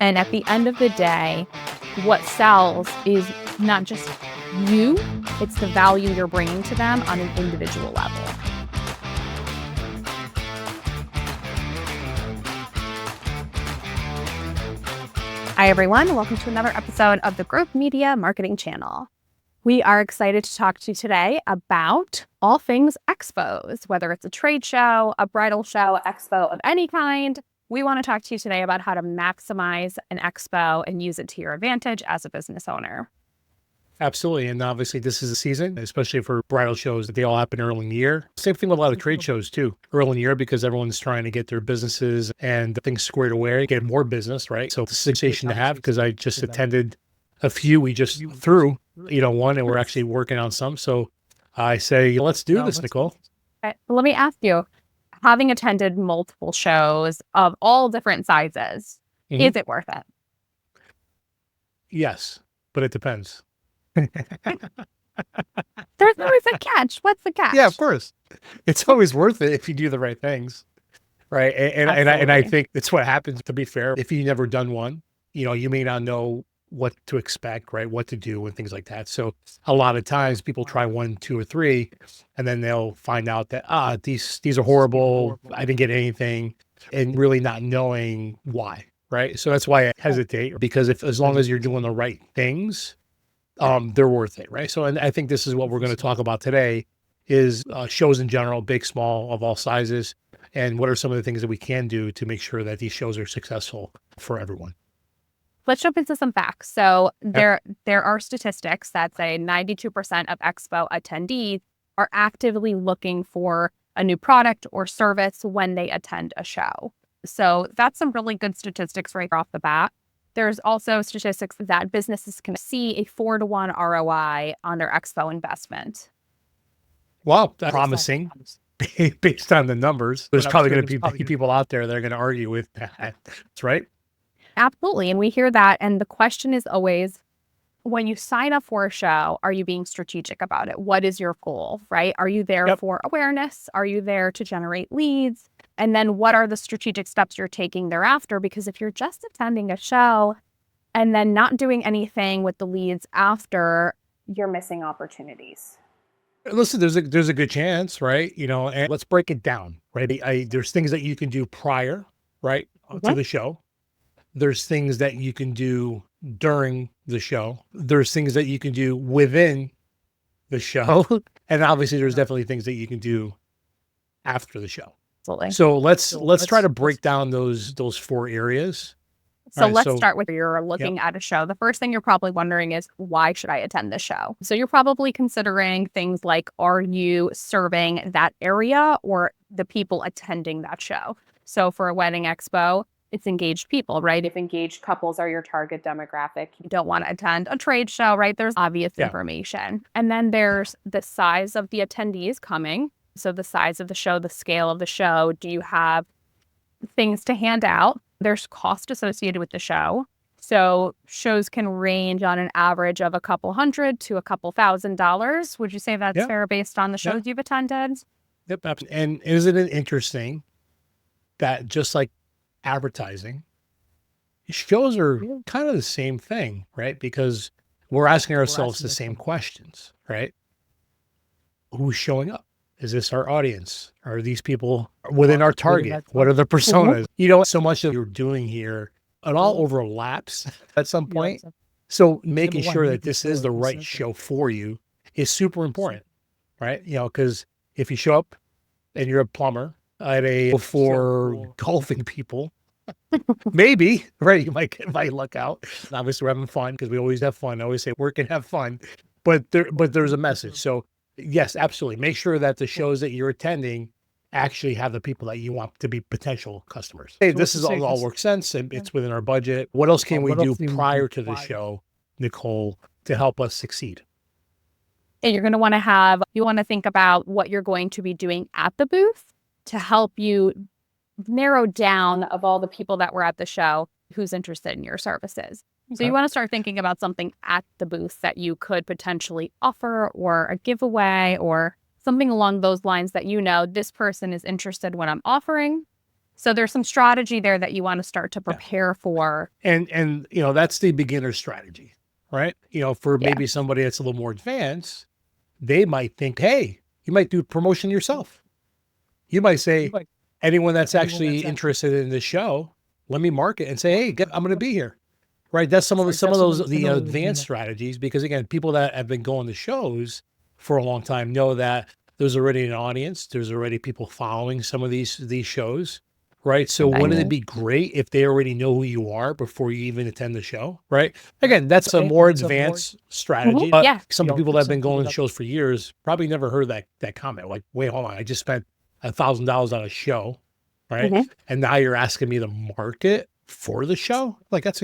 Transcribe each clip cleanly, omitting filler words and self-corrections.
And at the end of the day, what sells is not just you, it's the value you're bringing to them on an individual level. Hi, everyone. Welcome to another episode of the Growth Media Marketing Channel. We are excited to talk to you today about all things expos, whether it's a trade show, a bridal show, expo of any kind. We want to talk to you today about how to maximize an expo and use it to your advantage as a business owner. Absolutely. And obviously this is a season, especially for bridal shows, that they all happen early in the year. Same thing with a lot of trade shows too, early in the year, because everyone's trying to get their businesses and things squared away, get more business, right? So it's a conversation to have, because I just attended a few. We just threw, one, and we're actually working on some. So I say, let's do this, Nicole. Okay. Let me ask you, having attended multiple shows of all different sizes, is it worth it? Yes, but it depends. There's always a catch. What's the catch? Yeah, of course. It's always worth it if you do the right things, right? And I think that's what happens, to be fair. If you've never done one, you may not know what to expect, right? What to do and things like that. So a lot of times people try 1, 2, or 3, and then they'll find out that, these are horrible. I didn't get anything, and really not knowing why, right? So that's why I hesitate, because as long as you're doing the right things, they're worth it, right? So, and I think this is what we're going to talk about today is shows in general, big, small, of all sizes, and what are some of the things that we can do to make sure that these shows are successful for everyone. Let's jump into some facts. So there are statistics that say 92% of Expo attendees are actively looking for a new product or service when they attend a show. So that's some really good statistics right off the bat. There's also statistics that businesses can see a 4-to-1 ROI on their Expo investment. Wow, that's promising based on the numbers. There's probably going to be people out there that are going to argue with that. That's right. Absolutely. And we hear that. And the question is always, when you sign up for a show, are you being strategic about it? What is your goal, right? Are you there for awareness? Are you there to generate leads? And then what are the strategic steps you're taking thereafter? Because if you're just attending a show and then not doing anything with the leads after, you're missing opportunities. Listen, there's a good chance, right? And let's break it down, right? There's things that you can do prior, right, to the show. There's things that you can do during the show. There's things that you can do within the show. And obviously there's definitely things that you can do after the show. Absolutely. So let's try to break down those 4 areas. So let's start with you're looking at a show. The first thing you're probably wondering is, why should I attend this show? So you're probably considering things like, are you serving that area or the people attending that show? So for a wedding expo, it's engaged people, right? If engaged couples are your target demographic, you don't want to attend a trade show, right? There's obvious information. And then there's the size of the attendees coming. So the size of the show, the scale of the show. Do you have things to hand out? There's cost associated with the show. So shows can range on an average of a couple $100 to a couple $1,000. Would you say that's fair based on the shows you've attended? Yep. And isn't it interesting that just like advertising, shows are kind of the same thing, right? Because we're asking ourselves the same questions, right? Who's showing up? Is this our audience? Are these people within our target? What are the personas? So much of what you're doing here, it all overlaps at some point. So making sure that this is the right show for you is super important, right? Because if you show up and you're a plumber at a for golfing people, maybe, right? You might luck out. Obviously, we're having fun because we always have fun. I always say work and have fun, but there's a message. So yes, absolutely. Make sure that the shows that you're attending actually have the people that you want to be potential customers. Hey, this is all works sense and it's within our budget. What else can we do prior to the show, Nicole, to help us succeed? And you're going to want to think about what you're going to be doing at the booth to help you narrow down of all the people that were at the show who's interested in your services. So you want to start thinking about something at the booth that you could potentially offer, or a giveaway, or something along those lines that this person is interested in what I'm offering. So there's some strategy there that you want to start to prepare for. And that's the beginner strategy, right? For Yeah. maybe somebody that's a little more advanced, they might think, hey, you might do promotion yourself. You might say, anyone that's actually interested in this show, let me market and say, hey, I'm going to be here. Right. That's some of the advanced strategies, because again, people that have been going to shows for a long time know that there's already an audience. There's already people following some of these shows. Right. So wouldn't it be great if they already know who you are before you even attend the show? Right. Again, that's a more advanced strategy. But Yeah. some people that have been going to shows for years probably never heard that comment. Like, wait, hold on. I just spent $1,000 on a show. Right. And now you're asking me to market for the show? Like, that's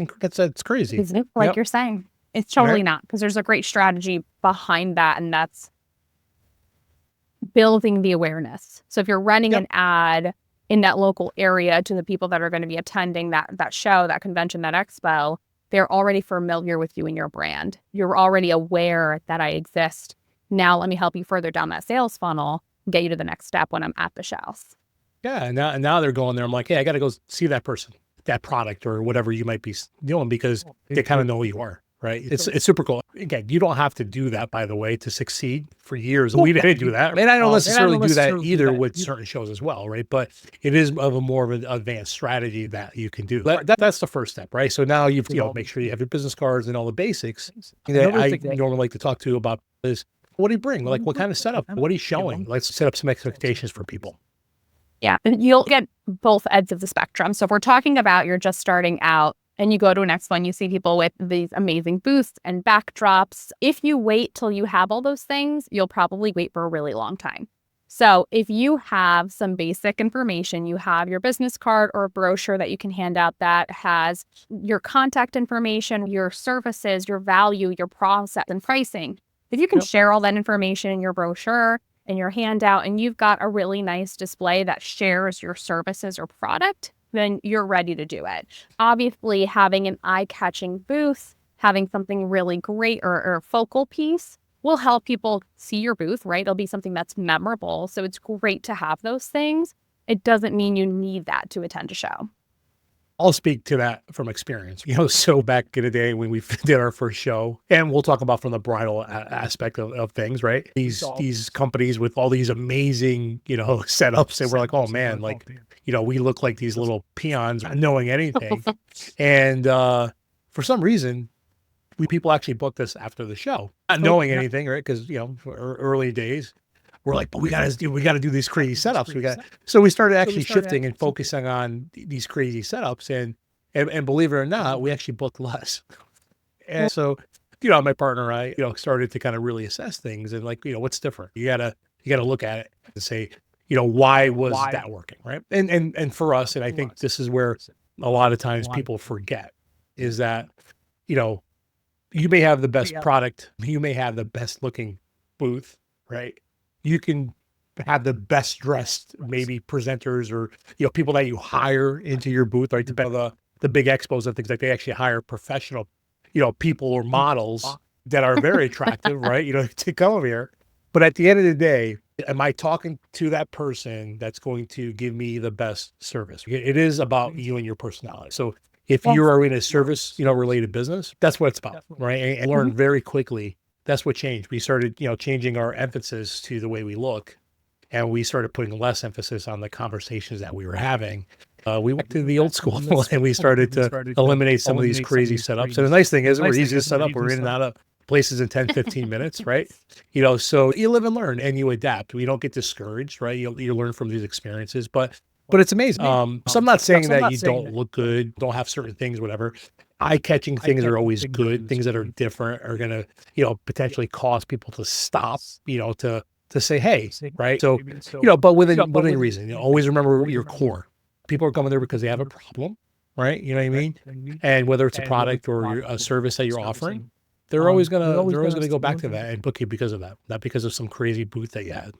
crazy. Like you're saying, it's totally not, because there's a great strategy behind that, and that's building the awareness. So if you're running an ad in that local area to the people that are going to be attending that show, that convention, that expo, they're already familiar with you and your brand. You're already aware that I exist. Now let me help you further down that sales funnel and get you to the next step when I'm at the shows. Yeah, and now they're going there. I'm like, hey, I got to go see that person, that product, or whatever you might be doing, because they kind of know who you are, right? It's super cool. Again, you don't have to do that, by the way, to succeed. For years, we didn't do that. And I don't necessarily do that either with certain shows as well, right? But it is more of an advanced strategy that you can do. That's the first step, right? So now you've make sure you have your business cards and all the basics that I normally like to talk to about is, what do you bring? Like, what kind of setup? What are you showing? Let's set up some expectations for people. Yeah, you'll get both ends of the spectrum. So if we're talking about you're just starting out and you go to an expo and you see people with these amazing booths and backdrops, if you wait till you have all those things, you'll probably wait for a really long time. So if you have some basic information, you have your business card or a brochure that you can hand out that has your contact information, your services, your value, your process and pricing. If you can share all that information in your brochure and your handout, and you've got a really nice display that shares your services or product, then you're ready to do it. Obviously, having an eye-catching booth, having something really great or a focal piece will help people see your booth, right? It'll be something that's memorable. So it's great to have those things. It doesn't mean you need that to attend a show. I'll speak to that from experience. So back in the day when we did our first show, and we'll talk about from the bridal aspect of things, right? These companies with all these amazing, setups, and we're like, oh man, like, we look like these little peons not knowing anything. And for some reason, people actually booked us after the show, not knowing anything, right? Because early days. We're like, but we gotta do these crazy setups. So we started actually shifting and focusing on these crazy setups, and believe it or not, we actually booked less. And so, my partner and I, started to kind of really assess things and like, what's different? You gotta look at it and say, why was that working, right? And for us, and I think this is where a lot of times people forget, is that, you may have the best product, you may have the best looking booth, right? You can have the best dressed maybe presenters or people that you hire into your booth, right? Depending on the big expos and things, like they actually hire professional people or models that are very attractive, right? To come over here. But at the end of the day, am I talking to that person that's going to give me the best service? It is about you and your personality. So if you are in a service related business, that's what it's about, right? And learn very quickly. That's what changed. We started, changing our emphasis to the way we look, and we started putting less emphasis on the conversations that we were having. We went to the old school and we started to eliminate some of these crazy setups. And the nice thing is we're easy to set up. We're in and out of places in 10, 15 minutes, right? So you live and learn and you adapt. We don't get discouraged, right? You learn from these experiences, but it's amazing. So I'm not saying that you don't look good, don't have certain things, whatever. Eye-catching things are always good. Things that are different are going to, potentially cause people to stop, to say, hey, right? So, but within reason, always remember your core. People are coming there because they have a problem, right? You know what I mean? And whether it's a product or a service that you're offering, they're always gonna go back to that and book you because of that, not because of some crazy booth that you had.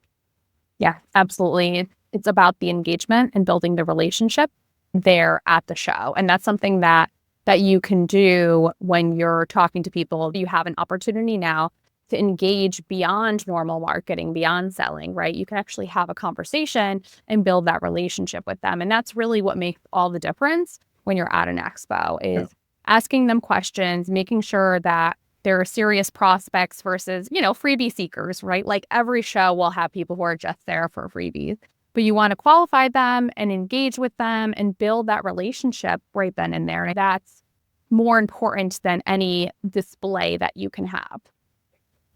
Yeah, absolutely. It's about the engagement and building the relationship there at the show. And that's something that you can do when you're talking to people. You have an opportunity now to engage beyond normal marketing, beyond selling, right? You can actually have a conversation and build that relationship with them. And that's really what makes all the difference when you're at an expo is asking them questions, making sure that they're serious prospects versus, freebie seekers, right? Like every show will have people who are just there for freebies, but you want to qualify them and engage with them and build that relationship right then and there. And that's more important than any display that you can have.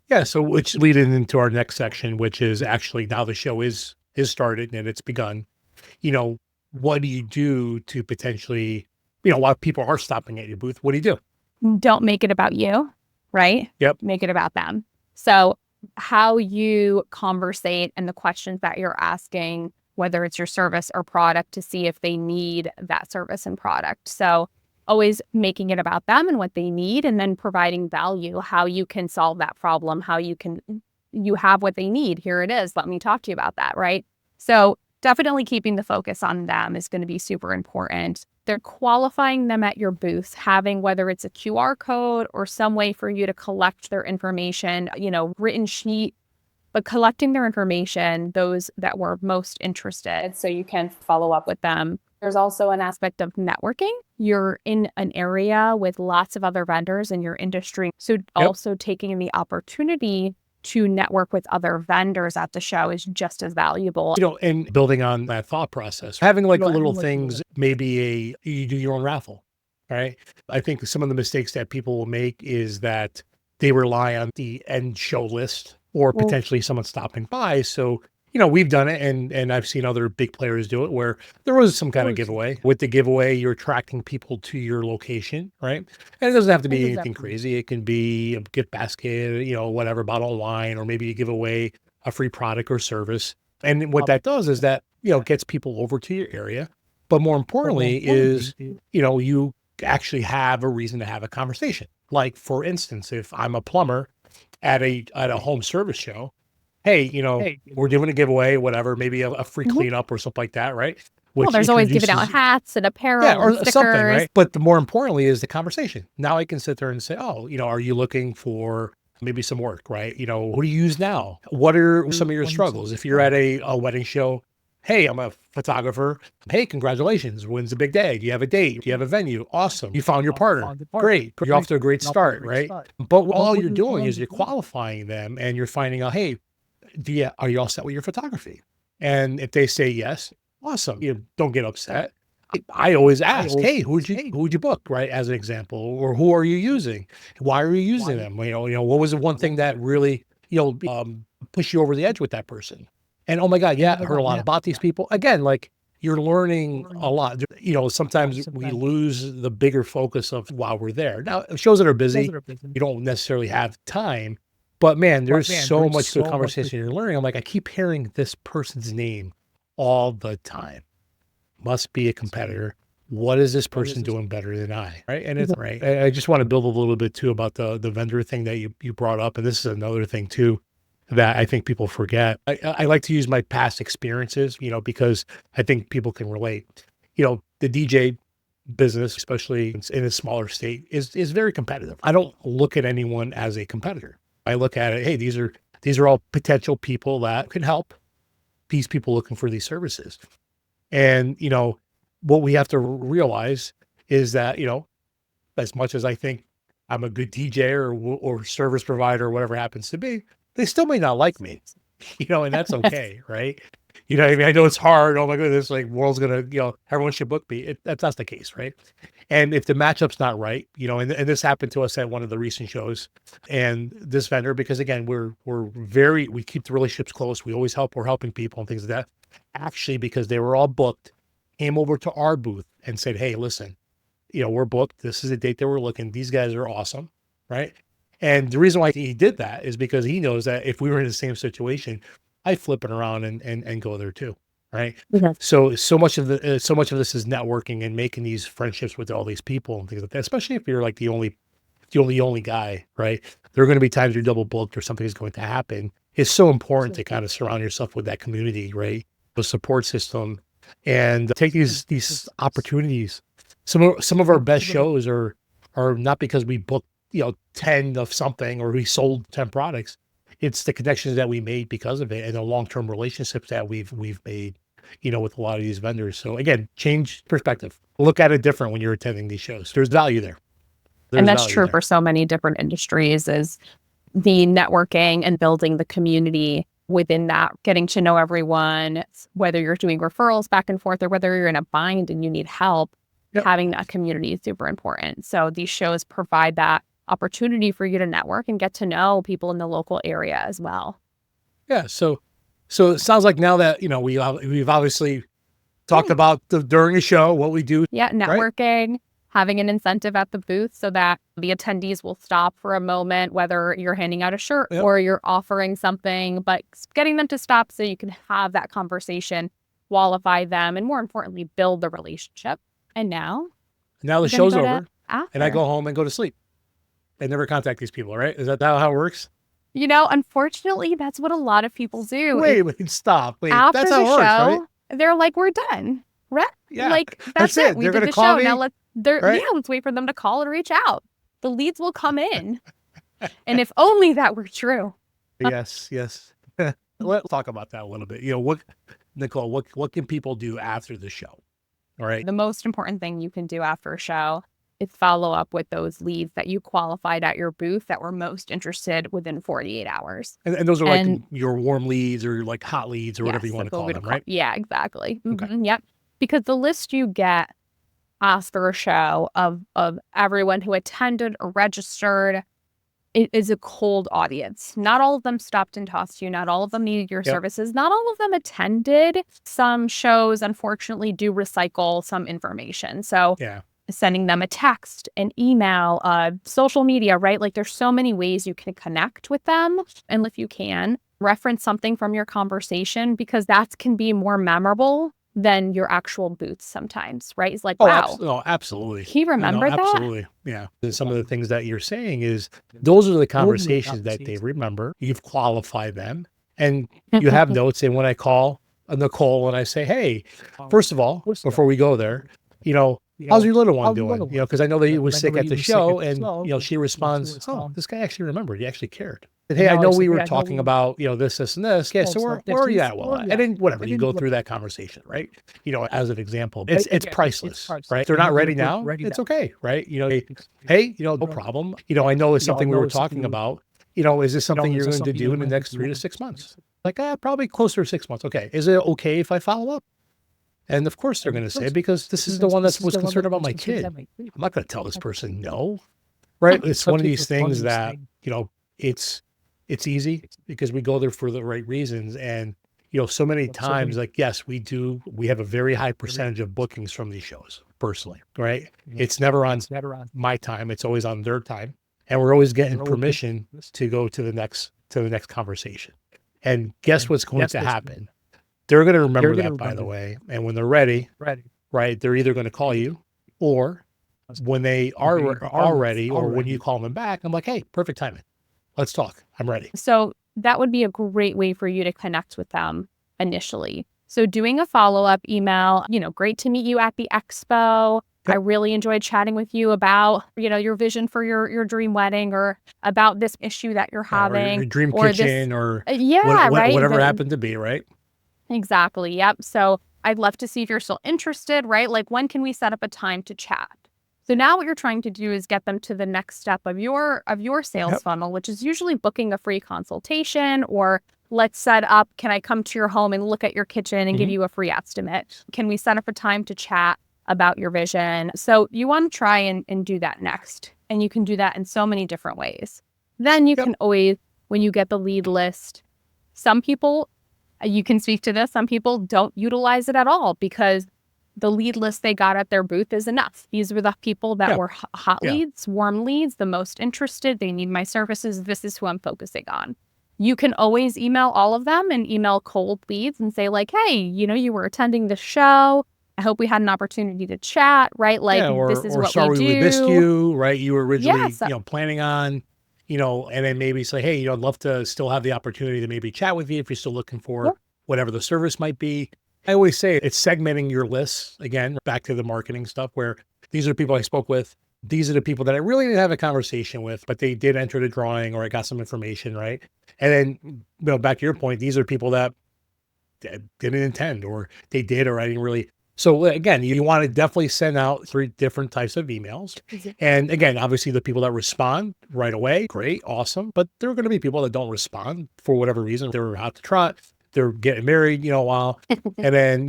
Yeah. So which leads into our next section, which is actually now the show is started and it's begun. What do you do to potentially, while people are stopping at your booth, what do you do? Don't make it about you, right? Yep. Make it about them. So how you conversate and the questions that you're asking, whether it's your service or product, to see if they need that service and product. So always making it about them and what they need, and then providing value, how you can solve that problem, how you have what they need. Here it is. Let me talk to you about that, right? So definitely keeping the focus on them is going to be super important. They're qualifying them at your booth, having whether it's a QR code or some way for you to collect their information, written sheet, but collecting their information, those that were most interested, so you can follow up with them. There's also an aspect of networking. You're in an area with lots of other vendors in your industry. So also taking the opportunity to network with other vendors at the show is just as valuable. And building on that thought process, having like little things, maybe you do your own raffle, right? I think some of the mistakes that people will make is that they rely on the end show list or potentially someone stopping by. So, we've done it and I've seen other big players do it where there was some kind of giveaway. With the giveaway, you're attracting people to your location, right? And it doesn't have to be anything crazy. It can be a gift basket, whatever, bottle of wine, or maybe you give away a free product or service. And what that does is that, gets people over to your area. But more importantly is, you actually have a reason to have a conversation. Like, for instance, if I'm a plumber at a home service show, hey, we're doing a giveaway, whatever, maybe a free cleanup or something like that, right? Well, there's always giving out hats and apparel or and stickers. Something, right? But the more importantly is the conversation. Now I can sit there and say, are you looking for maybe some work, right? Who do you use now? What are some of your struggles? If you're at a wedding show, hey, I'm a photographer. Hey, congratulations. When's the big day? Do you have a date? Do you have a venue? Awesome. You found your partner. Great. You're off to a great start, right? But all you're doing is you're qualifying them and you're finding out, hey, are you all set with your photography? And if they say yes, awesome. You don't get upset. I always ask, hey, who'd you book, right? As an example, or who are you using? Why are you using them? What was the one thing that really, pushed you over the edge with that person? And oh my God, I heard a lot about these people. Again, like you're learning a lot. Sometimes we lose the bigger focus of while we're there. Now, shows that are busy, you don't necessarily have time. But man, there's so much good conversation you're learning. I'm like, I keep hearing this person's name all the time. Must be a competitor. What is this person doing better than I? Right. And it's right. I just want to build a little bit too about the vendor thing that you brought up. And this is another thing too that I think people forget. I like to use my past experiences, because I think people can relate. The DJ business, especially in a smaller state, is very competitive. I don't look at anyone as a competitor. I look at it, hey, these are all potential people that could help these people looking for these services. And, what we have to realize is that, as much as I think I'm a good DJ or service provider or whatever happens to be, they still may not like me, and that's okay. Right. I mean, I know it's hard. Oh my goodness, like world's going to, everyone should book me. That's not the case. Right. And if the matchup's not right, and this happened to us at one of the recent shows and this vendor, because again, we keep the relationships close. We always we're helping people and things like that. Actually, because they were all booked, came over to our booth and said, hey, listen, we're booked. This is the date that we're looking. These guys are awesome. Right. And the reason why he did that is because he knows that if we were in the same situation, I'd flip it around and go there too. Right. So much of this is networking and making these friendships with all these people and things like that, especially if you're like the only guy, right? There are going to be times you're double booked or something is going to happen. It's so important to kind of surround yourself with that community, right? The support system and take these opportunities. Some of our best shows are not because we book 10 of something, or we sold 10 products. It's the connections that we made because of it, and the long-term relationships that we've made, with a lot of these vendors. So again, change perspective. Look at it different when you're attending these shows. There's value there. And that's true for so many different industries, is the networking and building the community within that, getting to know everyone, whether you're doing referrals back and forth or whether you're in a bind and you need help. Yep. Having that community is super important. So these shows provide that opportunity for you to network and get to know people in the local area as well. Yeah. So it sounds like now that, we've obviously talked about during the show, what we do. Yeah. Networking, right? Having an incentive at the booth so that the attendees will stop for a moment, whether you're handing out a shirt or you're offering something, but getting them to stop so you can have that conversation, qualify them, and more importantly, build the relationship. And now the show's over and I go home and go to sleep and never contact these people, right? Is that how it works? Unfortunately, that's what a lot of people do. Wait, stop. After that's how it works, right? They're like, we're done. Right? Yeah. Like, that's it. We did the show. Now let's wait for them to call and reach out. The leads will come in. And if only that were true. Yes. Let's talk about that a little bit. Nicole, what can people do after the show? All right. The most important thing you can do after a show is follow up with those leads that you qualified at your booth that were most interested within 48 hours. And those are like your warm leads or like hot leads or whatever you want to call them, right? Yeah, exactly. Okay. Mm-hmm, yep. Because the list you get after a show of everyone who attended or registered, it is a cold audience. Not all of them stopped and tossed you. Not all of them needed your services. Not all of them attended. Some shows, unfortunately, do recycle some information. So sending them a text, an email, social media, right? Like, there's so many ways you can connect with them. And if you can, reference something from your conversation, because that can be more memorable than your actual booth sometimes, right? It's like, wow. Absolutely. He remembered that? Absolutely. Yeah. And some of the things that you're saying is those are the conversations that they remember. You've qualified them and you have notes. And when I call Nicole and I say, hey, first of all, before we go there, how's your little one doing? Because I know that he was sick at the show, and she responds, oh, this guy actually remembered. He actually cared. And, hey, I know we were talking about, this, and this. Yeah, so where are you at? Well, and then whatever, you go through that conversation, right? As an example, it's priceless, right? If they're not ready now, it's okay, right? Hey, no problem. I know it's something we were talking about. Is this something you're going to do in the next 3 to 6 months? Like, probably closer to 6 months. Okay. Is it okay if I follow up? And of course they're going to say, because this is the one that was concerned about my kid. I'm not going to tell this person no, right? It's one of these things that, it's easy because we go there for the right reasons. And, so many times, like, yes, we have a very high percentage of bookings from these shows personally, right? It's never on my time. It's always on their time. And we're always getting permission to go to the next conversation. And guess what's going to happen? They're going to remember that, by the way. And when they're ready, right, they're either going to call you, or when they are ready, or when you call them back, I'm like, hey, perfect timing. Let's talk. I'm ready. So that would be a great way for you to connect with them initially. So doing a follow-up email, great to meet you at the Expo. I really enjoyed chatting with you about, your vision for your dream wedding, or about this issue that you're having. Or your dream kitchen, or right? Whatever happened to be, right? Exactly. Yep. So I'd love to see if you're still interested, right? Like, when can we set up a time to chat? So now what you're trying to do is get them to the next step of your sales funnel, which is usually booking a free consultation, or let's set up, can I come to your home and look at your kitchen and give you a free estimate? Can we set up a time to chat about your vision? So you want to try and do that next. And you can do that in so many different ways. Then you can always, when you get the lead list, some people, you can speak to this, some people don't utilize it at all because the lead list they got at their booth is enough. These were the people that were hot leads, warm leads, the most interested. They need my services. This is who I'm focusing on. You can always email all of them and email cold leads and say, like, hey, you were attending the show. I hope we had an opportunity to chat, right? Like, this is what we do. We missed you, right? You were originally, planning on, and then maybe say, hey, I'd love to still have the opportunity to maybe chat with you if you're still looking for whatever the service might be. I always say it's segmenting your lists, again, back to the marketing stuff, where these are people I spoke with these are the people that I really didn't have a conversation with, but they did enter the drawing or I got some information, right? And then, back to your point, these are people that didn't intend or they did or I didn't really. So again, you want to definitely send out 3 different types of emails. And again, obviously the people that respond right away, great, awesome. But there are going to be people that don't respond for whatever reason. They're out to trot, they're getting married, a while. And then,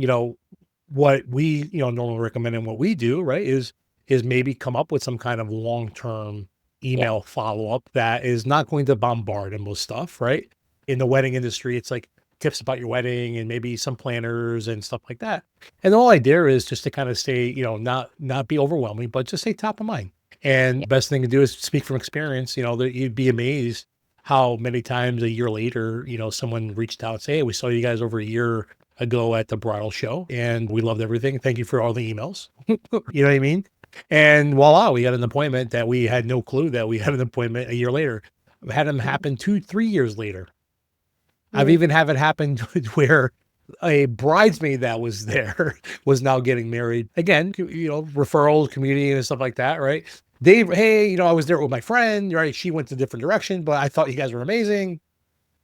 what we, normally recommend and what we do, right, is maybe come up with some kind of long-term email follow-up that is not going to bombard them with stuff, right? In the wedding industry, it's like tips about your wedding and maybe some planners and stuff like that. And the whole idea is just to kind of stay, not be overwhelming, but just stay top of mind. And the best thing to do is speak from experience. That you'd be amazed how many times a year later, someone reached out and say, hey, we saw you guys over a year ago at the bridal show and we loved everything. Thank you for all the emails. You know what I mean? And voila, we got an appointment that we had no clue that we had an appointment a year later. I've had them happen 2-3 years later. I've even had it happen where a bridesmaid that was there was now getting married. Again, referrals, community and stuff like that, right? Dave, hey, I was there with my friend, right? She went a different direction, but I thought you guys were amazing.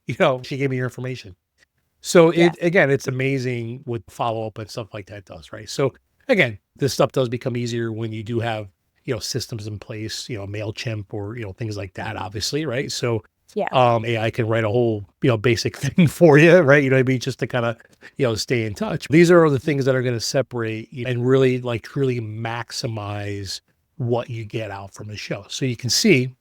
She gave me your information. So again, it's amazing what follow-up and stuff like that does, right? So again, this stuff does become easier when you do have, systems in place, MailChimp or, things like that, obviously, right? So AI can write a whole, basic thing for you, right? You know what I mean? Just to kind of, stay in touch. These are the things that are going to separate and really truly maximize what you get out from a show. So you can see,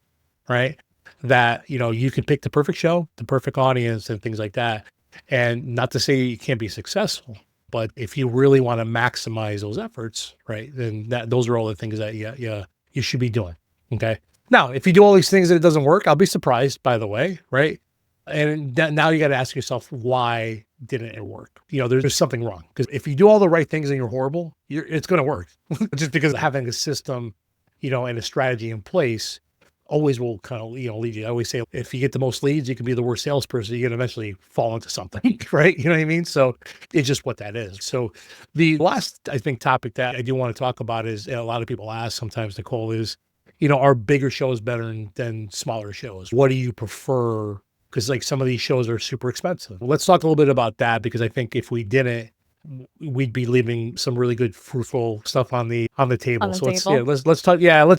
right, that, you can pick the perfect show, the perfect audience and things like that. And not to say you can't be successful, but if you really want to maximize those efforts, right, then those are all the things that you should be doing. Okay. Now, if you do all these things and it doesn't work, I'll be surprised, by the way, right? And now you got to ask yourself, why didn't it work? There's something wrong. Because if you do all the right things and you're horrible, it's going to work. Just because having a system, and a strategy in place always will kind of, lead you. I always say, if you get the most leads, you can be the worst salesperson. You're going to eventually fall into something, right? You know what I mean? So it's just what that is. So the last, I think, topic that I do want to talk about is a lot of people ask sometimes, Nicole, is, are bigger shows better than smaller shows? What do you prefer? Because some of these shows are super expensive. Let's talk a little bit about that, because I think if we didn't, we'd be leaving some really good, fruitful stuff on the table. Let's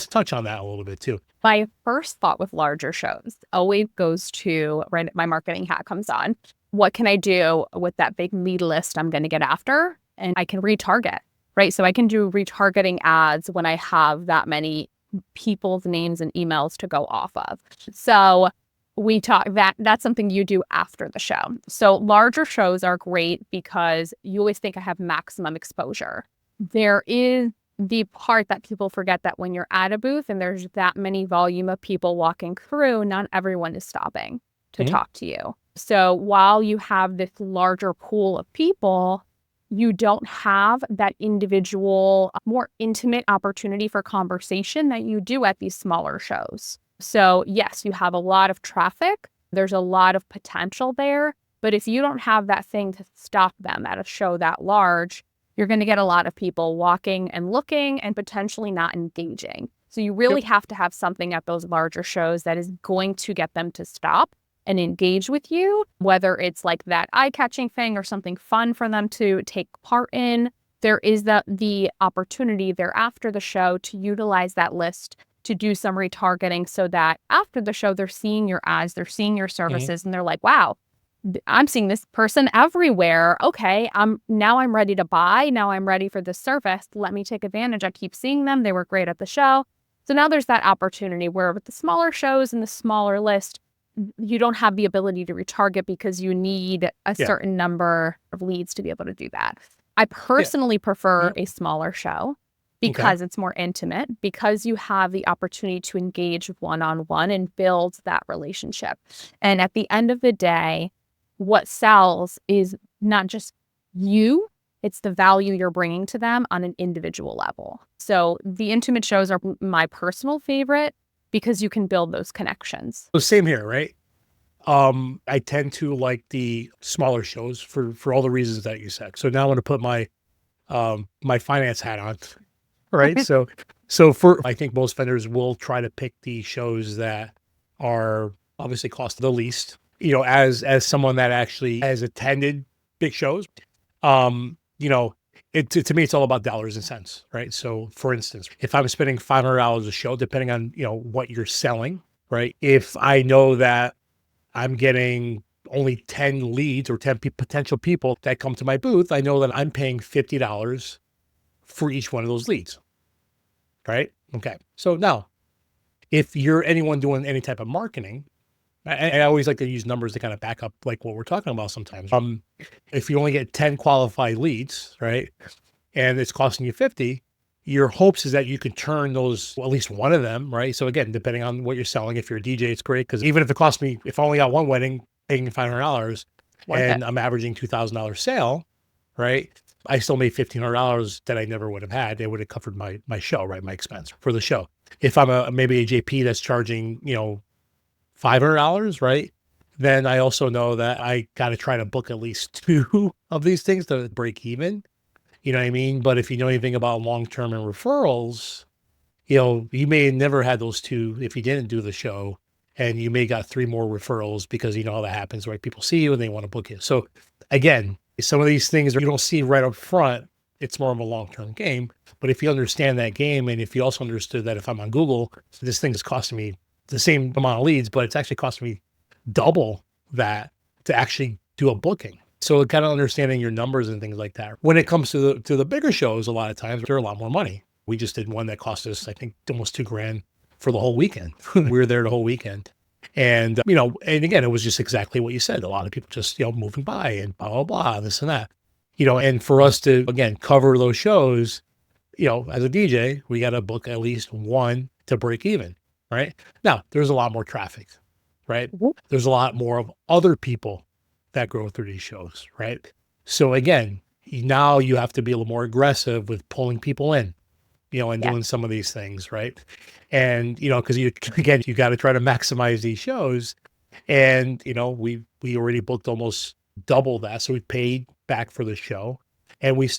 touch on that a little bit too. My first thought with larger shows always goes to, right, my marketing hat comes on. What can I do with that big lead list I'm going to get after? And I can retarget, right? So I can do retargeting ads when I have that many people's names and emails to go off of. So we talk that's something you do after the show. So larger shows are great because you always think I have maximum exposure. There is the part that people forget, that when you're at a booth and there's that many volume of people walking through, not everyone is stopping to talk to you. So while you have this larger pool of people, you don't have that individual, more intimate opportunity for conversation that you do at these smaller shows. So yes, you have a lot of traffic. There's a lot of potential there. But if you don't have that thing to stop them at a show that large, you're going to get a lot of people walking and looking and potentially not engaging. So you really have to have something at those larger shows that is going to get them to stop and engage with you, whether it's like that eye-catching thing or something fun for them to take part in. There is the opportunity there after the show to utilize that list to do some retargeting, so that after the show, they're seeing your ads, they're seeing your services, and they're like, wow, I'm seeing this person everywhere. Okay, now I'm ready to buy. Now I'm ready for this service. Let me take advantage. I keep seeing them. They were great at the show. So now there's that opportunity where with the smaller shows and the smaller list, you don't have the ability to retarget because you need a certain number of leads to be able to do that. I personally prefer a smaller show because it's more intimate, because you have the opportunity to engage one-on-one and build that relationship. And at the end of the day, what sells is not just you, it's the value you're bringing to them on an individual level. So the intimate shows are my personal favorite because you can build those connections. So same here, right? I tend to like the smaller shows for all the reasons that you said. So now I'm going to put my my finance hat on, right? So So I think most vendors will try to pick the shows that are obviously cost the least. As someone that actually has attended big shows, to me, it's all about dollars and cents, right? So for instance, if I'm spending $500 a show, depending on, what you're selling, right? If I know that I'm getting only 10 leads or 10 potential people that come to my booth, I know that I'm paying $50 for each one of those leads, right? Okay. So now, if you're anyone doing any type of marketing, I always like to use numbers to kind of back up like what we're talking about sometimes. If you only get 10 qualified leads, right, and it's costing you 50, your hopes is that you can turn those, well, at least one of them, right? So again, depending on what you're selling, if you're a DJ, it's great because even if it costs me, if I only got one wedding, paying $500 Worth it. and I'm averaging $2,000 sale, right? I still made $1,500 that I never would have had. It would have covered my show, right? My expense for the show. If I'm maybe a JP that's charging, $500, right? Then I also know that I got to try to book at least two of these things to break even. You know what I mean? But if you know anything about long-term and referrals, you may have never had those two if you didn't do the show, and you may got three more referrals because you know how that happens, right? People see you and they want to book you. So again, some of these things you don't see right up front. It's more of a long-term game. But if you understand that game, and if you also understood that if I'm on Google, this thing is costing me the same amount of leads, but it's actually costing me double that to actually do a booking. So kind of understanding your numbers and things like that. When it comes to the bigger shows, a lot of times they're a lot more money. We just did one that cost us, I think, almost $2,000 for the whole weekend. We were there the whole weekend. And, and again, it was just exactly what you said. A lot of people just, moving by and blah, blah, blah, this and that, and for us to, again, cover those shows, as a DJ, we got to book at least one to break even, right? Now, there's a lot more traffic, right? Mhm. There's a lot more of other people that grow through these shows, right? So again, now you have to be a little more aggressive with pulling people in, and Yeah. doing some of these things, right? And, because you got to try to maximize these shows. And, we already booked almost double that. So we paid back for the show. And we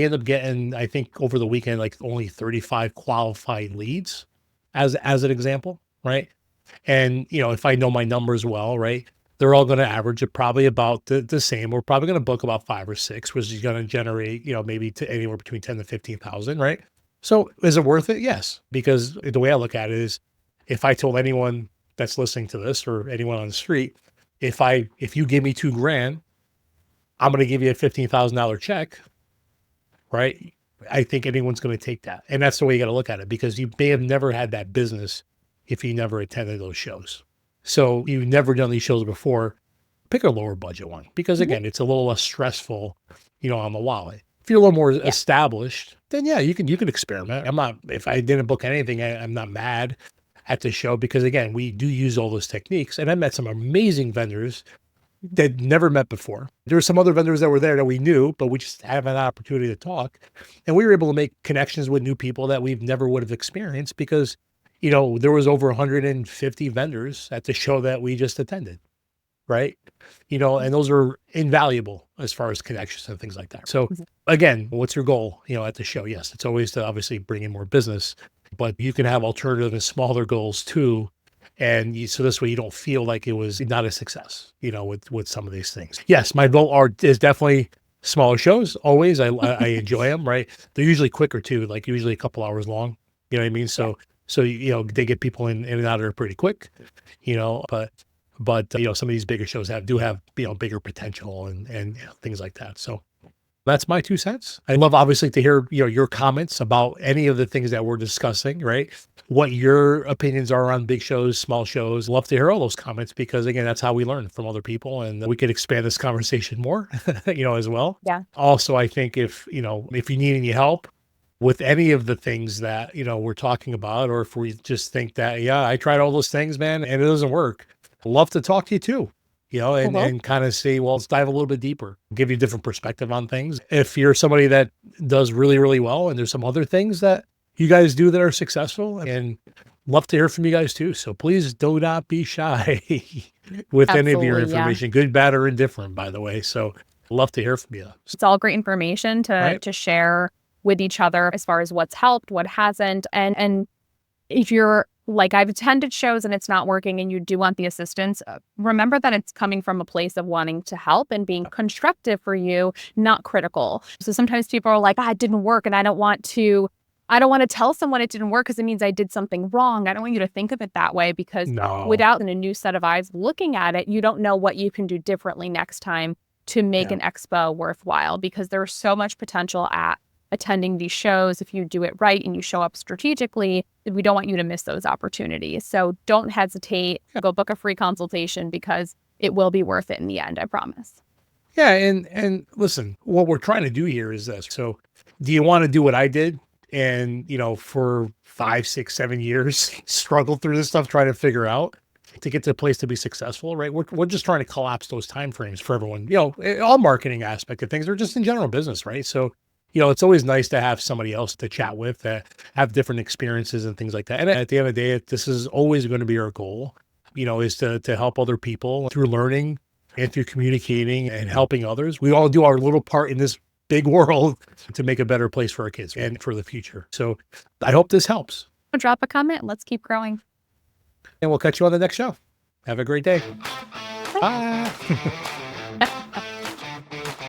ended up getting, I think over the weekend, like only 35 qualified leads as an example, right? And, if I know my numbers well, right, they're all going to average it probably about the same. We're probably going to book about 5 or 6, which is going to generate, maybe to anywhere between 10 to 15,000, right? So is it worth it? Yes. Because the way I look at it is if I told anyone that's listening to this or anyone on the street, if you give me $2,000, I'm going to give you a $15,000 check, right? I think anyone's going to take that. And that's the way you got to look at it because you may have never had that business if you never attended those shows. So you've never done these shows before, pick a lower budget one because Mhm. again, it's a little less stressful, on the wallet. If you're a little more Yeah. established, then yeah, you can experiment. If I didn't book anything, I'm not mad at the show because again, we do use all those techniques. And I met some amazing vendors that never met before. There were some other vendors that were there that we knew, but we just haven't had an opportunity to talk. And we were able to make connections with new people that we've never would have experienced because, there was over 150 vendors at the show that we just attended. Right. And those are invaluable as far as connections and things like that. So Mhm. again, what's your goal, at the show? Yes, it's always to obviously bring in more business, but you can have alternative and smaller goals too. And so this way you don't feel like it was not a success, with some of these things. Yes, my goal is definitely smaller shows. Always. I enjoy them, right? They're usually quicker too, like usually a couple hours long. You know what I mean? Yeah. So, they get people in and out of there pretty quick, but some of these bigger shows do have, bigger potential and things like that. So that's my 2 cents. I love obviously to hear, your comments about any of the things that we're discussing, right? What your opinions are on big shows, small shows. Love to hear all those comments because again, that's how we learn from other people and we could expand this conversation more, as well. Yeah. Also, I think if you need any help with any of the things that, we're talking about, or if we just think that, yeah, I tried all those things, man, and it doesn't work. Love to talk to you too, and Mhm. kind of see, well, let's dive a little bit deeper, give you a different perspective on things. If you're somebody that does really, really well, and there's some other things that you guys do that are successful, and love to hear from you guys too. So please do not be shy with any of your Absolutely. Yeah. information, good, bad, or indifferent, by the way. So love to hear from you. It's all great information Right? to share with each other as far as what's helped, what hasn't. And if you're like, I've attended shows and it's not working and you do want the assistance, remember that it's coming from a place of wanting to help and being constructive for you, not critical. So sometimes people are like, it didn't work and I don't want to tell someone it didn't work because it means I did something wrong. I don't want you to think of it that way, because without a new set of eyes looking at it, you don't know what you can do differently next time to make an expo worthwhile, because there's so much potential at attending these shows. If you do it right and you show up strategically, we don't want you to miss those opportunities. So don't hesitate. Go book a free consultation, because it will be worth it in the end, I promise. Yeah. And listen, what we're trying to do here is this. So do you want to do what I did? And, for 5, 6, 7 years, struggle through this stuff, trying to figure out to get to a place to be successful, right? We're just trying to collapse those timeframes for everyone, all marketing aspect of things, or just in general business, right? So, it's always nice to have somebody else to chat with, that have different experiences and things like that. And at the end of the day, this is always going to be our goal, is to help other people through learning and through communicating and helping others. We all do our little part in this big world to make a better place for our kids and for the future. So I hope this helps. Drop a comment. Let's keep growing. And we'll catch you on the next show. Have a great day. Bye.